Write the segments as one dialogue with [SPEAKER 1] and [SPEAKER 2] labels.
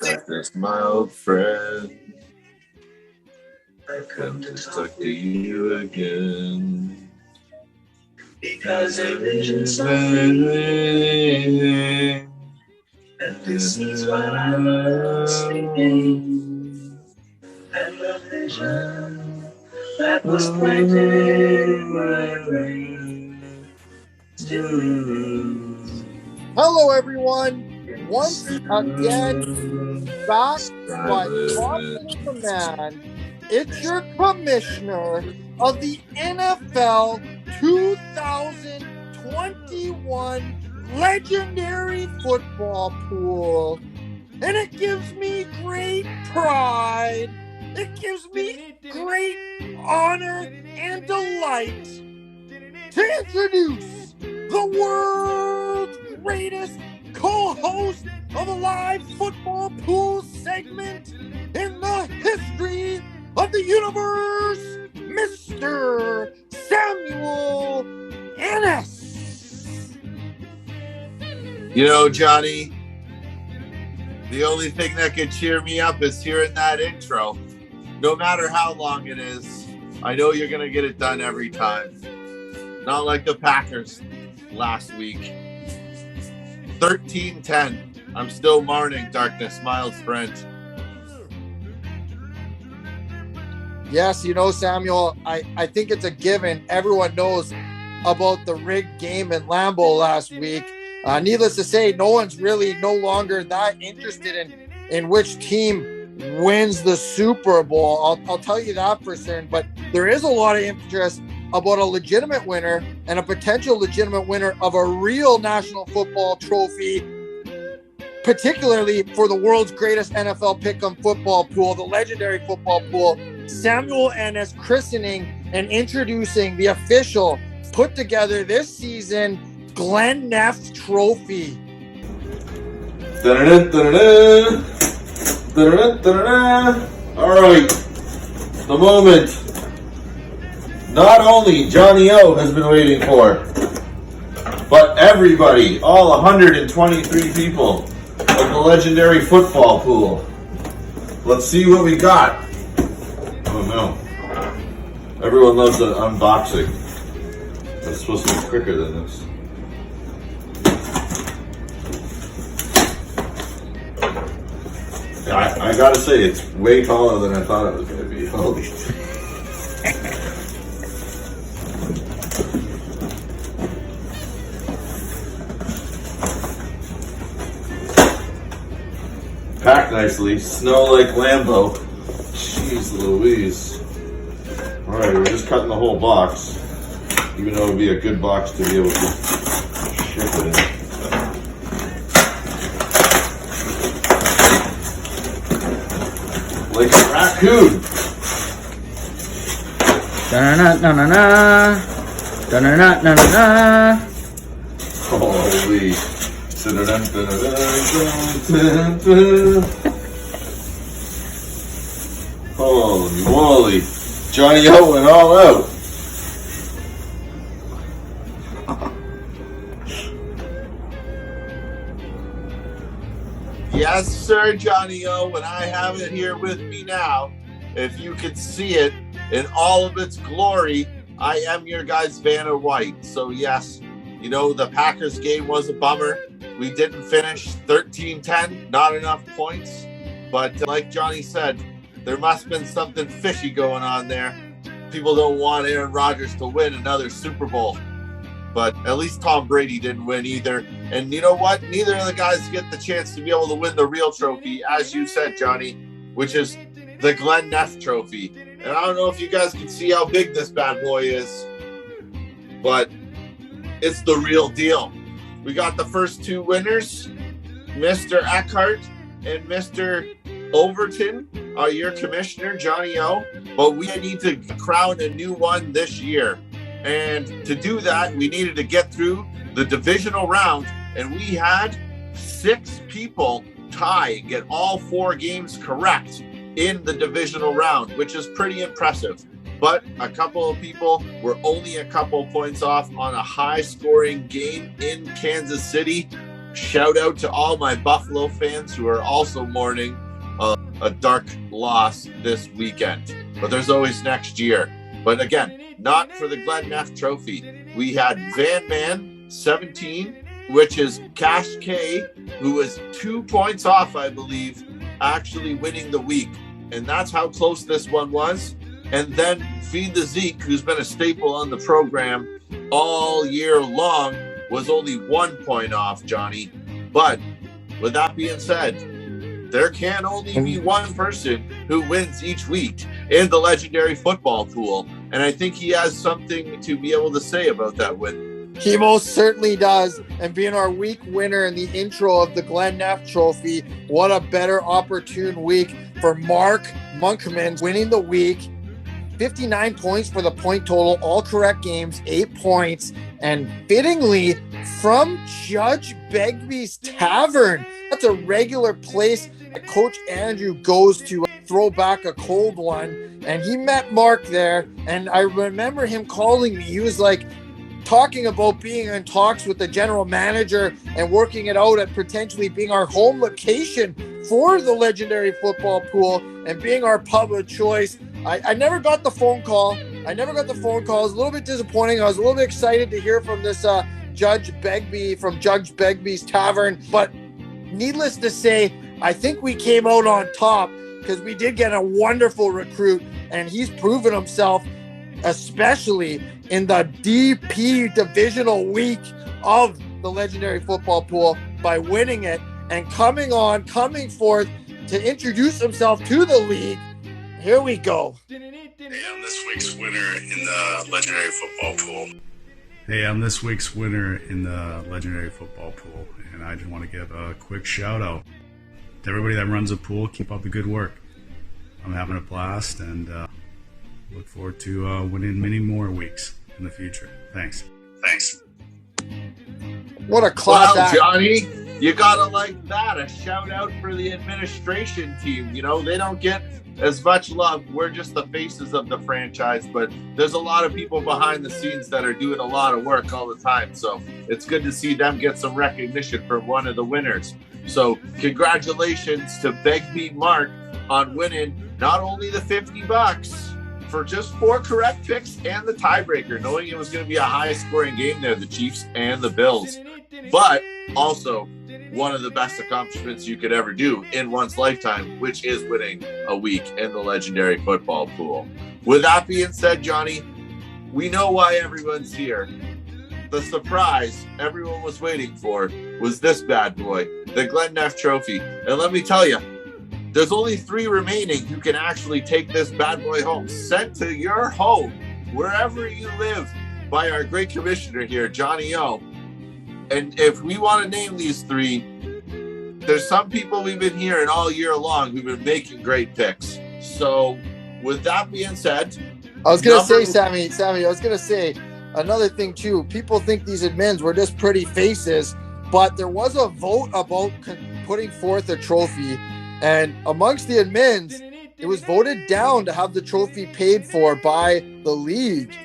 [SPEAKER 1] Darkness, my old friend. I come to talk to you again. Because a vision's living, and this is what I'm sleeping. And the vision that was planted in my brain.
[SPEAKER 2] Hello, everyone. Once again, back by Talking the Man. It's your commissioner of the NFL 2021 Legendary Football Pool. And it gives me great pride. It gives me great honor and delight to introduce the world's greatest co-host of a live football pool segment in the history of the universe, Mr. Samuel Ennis.
[SPEAKER 1] You know, Johnny, the only thing that can cheer me up is hearing that intro. No matter how long it is, I know you're going to get it done every time. Not like the Packers last week. 13-10. I'm still mourning, Darkness, Miles Brent.
[SPEAKER 2] Yes, you know, Samuel, I think it's a given. Everyone knows about the rigged game in Lambeau last week. Needless to say, no one's really no longer that interested in which team wins the Super Bowl. I'll tell you that for certain. But there is a lot of interest about a legitimate winner and a potential legitimate winner of a real National Football Trophy, particularly for the world's greatest NFL pick'em football pool, the Legendary Football Pool. Samuel Ennis christening and introducing the official put together this season Glenn Neff Trophy.
[SPEAKER 1] All right, the moment not only Johnny O has been waiting for, but everybody, all 123 people of the Legendary Football Pool. Let's see what we got. Oh no. Everyone loves the unboxing. It's supposed to be quicker than this. I gotta say, it's way taller than I thought it was going to be. Holy shit. Packed nicely. Snow like Lambeau. Jeez Louise. Alright, we're just cutting the whole box. Even though it would be a good box to be able to ship it in. Like a raccoon.
[SPEAKER 3] Da-na-na-na-na-na. Da-na-na-na-na-na.
[SPEAKER 1] Holy. Holy moly. Johnny O went all out. Yes, sir, Johnny O, and I have it here with me now. If you can see it in all of its glory, I am your guys' Vanna White. So yes, you know, the Packers game was a bummer. We didn't finish 13-10, not enough points. But like Johnny said, there must have been something fishy going on there. People don't want Aaron Rodgers to win another Super Bowl. But at least Tom Brady didn't win either. And you know what? Neither of the guys get the chance to be able to win the real trophy, as you said, Johnny, which is the Glenn Neff Trophy. And I don't know if you guys can see how big this bad boy is, but it's the real deal. We got the first two winners, Mr. Eckhart and Mr. Overton, your commissioner, Johnny O. But we need to crown a new one this year. And to do that, we needed to get through the divisional round. And we had 6 people tie, get all 4 games correct in the divisional round, which is pretty impressive. but a couple of people were only a couple points off on a high-scoring game in Kansas City. Shout out to all my Buffalo fans who are also mourning a dark loss this weekend. But there's always next year. But again, not for the Glenn Neff Trophy. We had Van Man, 17, which is Cash K, who was 2 points off, I believe, actually winning the week. And that's how close this one was. And then Feed the Zeke, who's been a staple on the program all year long, was only 1 point off, Johnny. But with that being said, there can only be one person who wins each week in the legendary football pool. And I think he has something to be able to say about that win.
[SPEAKER 2] He most certainly does. And being our week winner in the intro of the Glenn Neff Trophy, what a better opportune week for Mark Monkman winning the week. 59 points for the point total, all correct games, 8 points, and fittingly from Judge Begbie's Tavern. That's a regular place that Coach Andrew goes to throw back a cold one, and he met Mark there, and I remember him calling me. He was like talking about being in talks with the general manager and working it out at potentially being our home location for the legendary football pool and being our pub of choice. I never got the phone call. I was a little bit disappointing. I was a little bit excited to hear from this Judge Begbie from Judge Begbie's Tavern. But needless to say, I think we came out on top because we did get a wonderful recruit, and he's proven himself, especially in the DP divisional week of the legendary football pool, by winning it and coming forth to introduce himself to the league. Here we go.
[SPEAKER 4] Hey, I'm this week's winner in the legendary football pool. And I just want to give a quick shout out to everybody that runs the pool. Keep up the good work. I'm having a blast, and look forward to winning many more weeks in the future. Thanks.
[SPEAKER 2] What a class
[SPEAKER 1] Wow,
[SPEAKER 2] act.
[SPEAKER 1] Johnny, you gotta like that. A shout out for the administration team. You know, they don't get as much love. We're just the faces of the franchise, but there's a lot of people behind the scenes that are doing a lot of work all the time. So it's good to see them get some recognition from one of the winners. So congratulations to Begbie Mark on winning not only the $50 for just 4 correct picks and the tiebreaker, knowing it was going to be a high scoring game there, the Chiefs and the Bills, but also one of the best accomplishments you could ever do in one's lifetime, which is winning a week in the legendary football pool. With that being said, Johnny, we know why everyone's here. The surprise everyone was waiting for was this bad boy, the Glenn Neff Trophy. And let me tell you, there's only 3 remaining who can actually take this bad boy home, sent to your home, wherever you live, by our great commissioner here, Johnny O. And if we want to name these 3, there's some people we've been hearing all year long who've been making great picks. So with that being said,
[SPEAKER 2] I was going to say, Sammy, I was going to say another thing too. People think these admins were just pretty faces, but there was a vote about putting forth a trophy. And amongst the admins, it was voted down to have the trophy paid for by the league.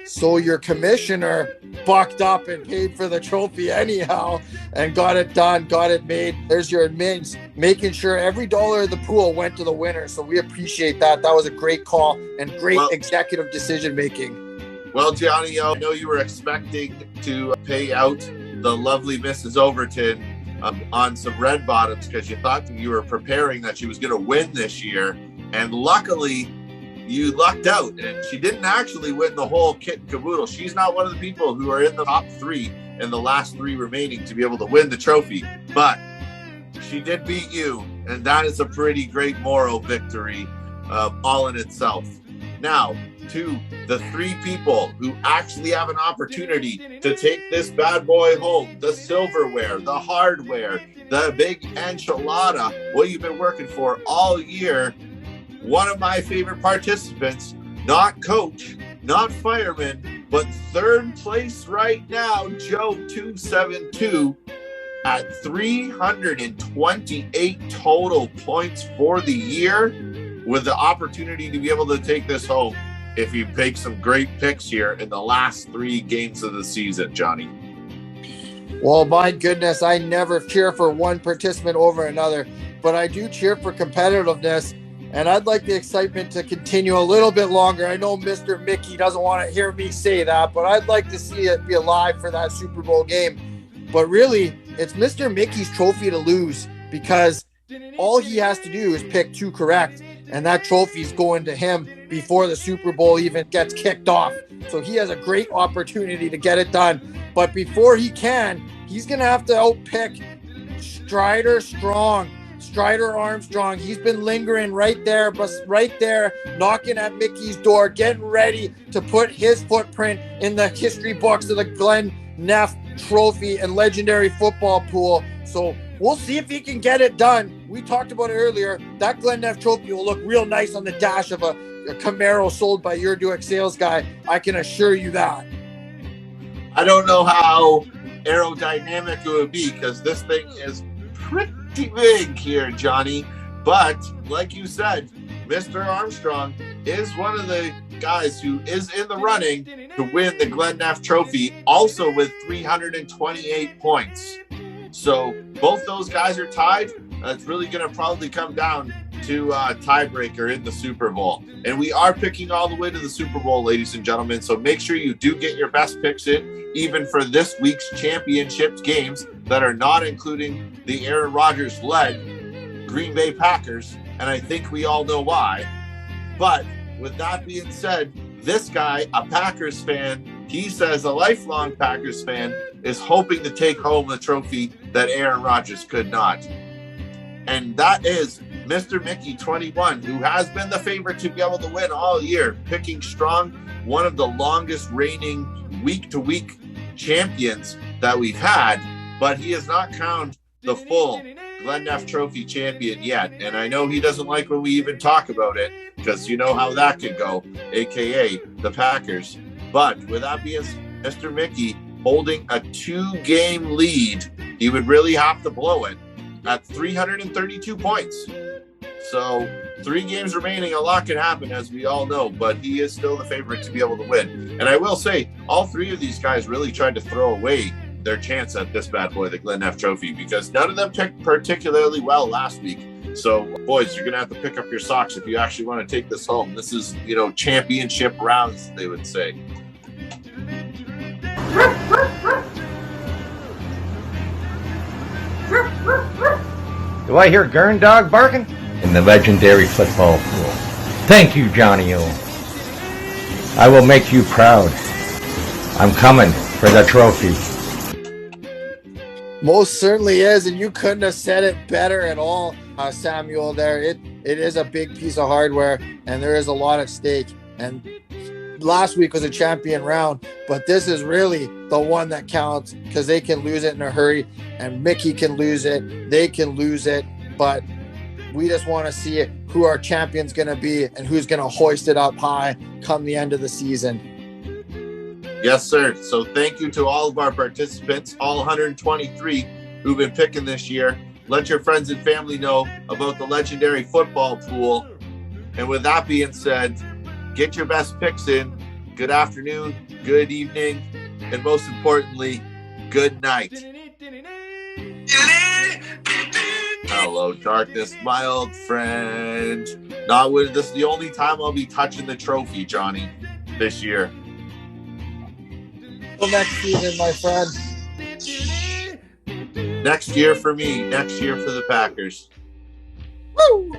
[SPEAKER 2] So your commissioner bucked up and paid for the trophy anyhow and got it done, got it made. There's your admins making sure every dollar of the pool went to the winner. So we appreciate that. That was a great call and great executive decision making.
[SPEAKER 1] Well, Johnny, I know you were expecting to pay out the lovely Mrs. Overton on some red bottoms because you thought that you were preparing that she was going to win this year. And luckily, you lucked out, and she didn't actually win the whole kit and caboodle. She's not one of the people who are in the top 3 and the last 3 remaining to be able to win the trophy, but she did beat you, and that is a pretty great moral victory all in itself. Now, to the 3 people who actually have an opportunity to take this bad boy home, the silverware, the hardware, the big enchilada, what you've been working for all year. One of my favorite participants, not coach, not fireman, but 3rd place right now, Joe 272 at 328 total points for the year, with the opportunity to be able to take this home. if you make some great picks here in the last 3 games of the season, Johnny.
[SPEAKER 2] Well, my goodness, I never cheer for one participant over another, but I do cheer for competitiveness, and I'd like the excitement to continue a little bit longer. I know Mr. Mickey doesn't want to hear me say that, but I'd like to see it be alive for that Super Bowl game. But really, it's Mr. Mickey's trophy to lose, because all he has to do is pick 2 correct, and that trophy's going to him before the Super Bowl even gets kicked off. So he has a great opportunity to get it done. But before he can, he's going to have to outpick Strider Armstrong. He's been lingering right there, knocking at Mickey's door, getting ready to put his footprint in the history books of the Glenn Neff Trophy and Legendary Football Pool. So we'll see if he can get it done. We talked about it earlier. That Glenn Neff Trophy will look real nice on the dash of a Camaro sold by your Dueck sales guy. I can assure you that.
[SPEAKER 1] I don't know how aerodynamic it would be, because this thing is pretty big here, Johnny. But like you said, Mr. Armstrong is one of the guys who is in the running to win the Glenn Neff Trophy, also with 328 points. So both those guys are tied. It's really going to probably come down to tiebreaker in the Super Bowl. And we are picking all the way to the Super Bowl, ladies and gentlemen. So make sure you do get your best picks in, even for this week's championship games that are not including the Aaron Rodgers-led Green Bay Packers. And I think we all know why. But with that being said, this guy, a Packers fan, he says a lifelong Packers fan, is hoping to take home the trophy that Aaron Rodgers could not. And that is Mr. Mickey 21, who has been the favorite to be able to win all year, picking strong, one of the longest reigning week-to-week champions that we've had, but he has not crowned the full Glenn Neff Trophy champion yet. And I know he doesn't like when we even talk about it, because you know how that could go, aka the Packers. But with that being Mr. Mickey holding a 2-game lead, he would really have to blow it at 332 points. So 3 games remaining, a lot can happen, as we all know, but he is still the favorite to be able to win. And I will say, all 3 of these guys really tried to throw away their chance at this bad boy, the Glenn Neff Trophy, because none of them picked particularly well last week. So boys, you're going to have to pick up your socks if you actually want to take this home. This is, championship rounds, they would say.
[SPEAKER 5] Do I hear Gurn Dog barking? In the legendary football pool. Thank you, Johnny O. I will make you proud. I'm coming for the trophy.
[SPEAKER 2] Most certainly is, and you couldn't have said it better at all, Samuel. There, it is a big piece of hardware, and there is a lot at stake. And last week was a champion round, but this is really the one that counts, because they can lose it in a hurry, and Mickey can lose it. They can lose it, but we just want to see who our champion's going to be and who's going to hoist it up high come the end of the season.
[SPEAKER 1] Yes, sir. So thank you to all of our participants, all 123 who've been picking this year. Let your friends and family know about the legendary football pool. And with that being said, get your best picks in. Good afternoon, good evening, and most importantly, good night. Hello, darkness, my old friend. This is the only time I'll be touching the trophy, Johnny, this year.
[SPEAKER 2] Till next season, my friend.
[SPEAKER 1] Next year for me. Next year for the Packers.
[SPEAKER 2] Woo!